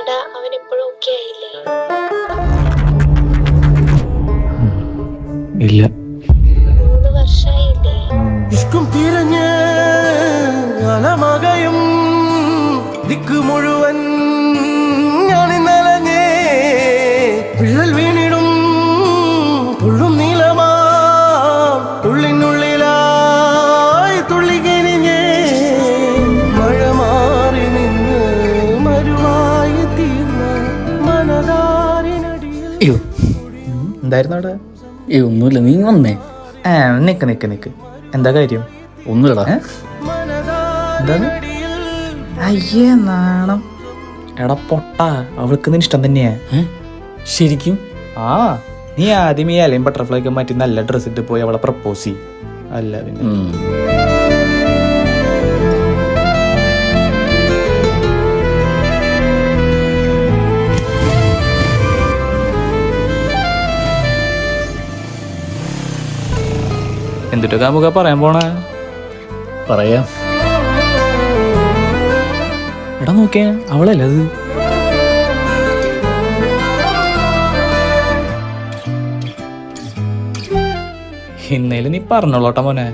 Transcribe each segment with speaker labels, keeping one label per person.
Speaker 1: എടാ അവൻ എപ്പോഴും ഓക്കെ ആയില്ലേ?
Speaker 2: ഇല്ല.
Speaker 1: 3 വർഷമായില്ലേ?
Speaker 3: ഇഷ്കും തിരഞ്ഞ് അലമകയും ദിക്ക് മുഴുവൻ ഞാനിന്നലഞ്ഞേ വിള്ളൽ വീണിടും തുള്ളും നീലമാ ഉള്ളിനുള്ളിലായി തുള്ളിക്കിരിഞ്ഞേ മഴ മാറി നിന്ന് മരുവായി തീർന്ന മനതാരിനടിയിൽ.
Speaker 2: അയ്യോ, എന്തായിരുന്നു അവിടെ?
Speaker 4: ഒന്നുമില്ല, നീ വന്നേ.
Speaker 2: നിക്ക് എന്താ കാര്യം?
Speaker 4: ഒന്നുമില്ലടാ.
Speaker 2: എന്താണ്? അയ്യേ നാണം. എടാ പൊട്ടാ, അവൾക്ക് നിന് ഇഷ്ടം തന്നെയാ.
Speaker 4: ശരിക്കും?
Speaker 2: ആ, നീ ആദ്യം ഈ അലയും ബട്ടർഫ്ലൈ ഒക്കെ മാറ്റി നല്ല ഡ്രസ് ഇട്ട് പോയി അവളെ പ്രപ്പോസ് ചെയ്യും. അല്ല പിന്നെ എന്തിട്ടൊക്കെ നമുക്ക് പറയാൻ പോണേ?
Speaker 4: പറയാം.
Speaker 2: എടാ നോക്കിയാ അവളല്ലേ അത്? ഇന്നേലും നീ പറഞ്ഞോളോട്ടാ മോനെ.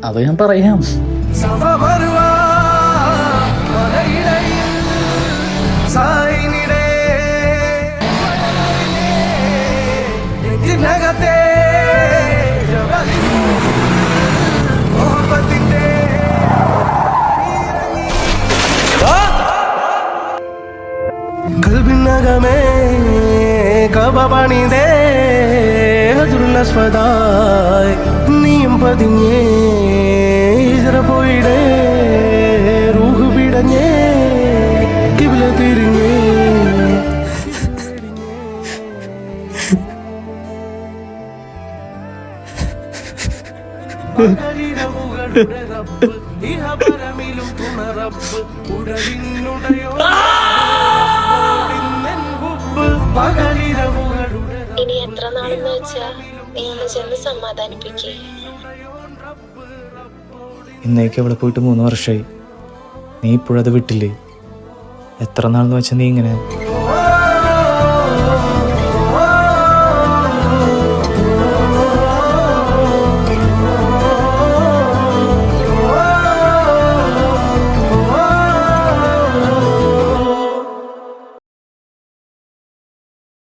Speaker 4: അത് ഞാൻ പറയാം.
Speaker 3: കൽബിനകമേ കബപണിതേ ഹജുറുല്ലസ്വദായ് നീയും പതിഞ്ഞേ ഇസ്ര പോയിടേ റൂഹ് പിടഞ്ഞേ കിബില തിരിഞ്ഞേ.
Speaker 1: ഇനി എത്ര നാളെന്ന് വെച്ചാ നീ ഒന്ന് ചെന്ന് സമാധാനിപ്പിക്കേ.
Speaker 2: ഇന്നേക്ക് അവളെ പോയിട്ട് 3 വർഷമായി. നീ ഇപ്പോഴത് വിട്ടില്ലേ? എത്ര നാളെന്ന് വെച്ചാൽ നീ ഇങ്ങനെ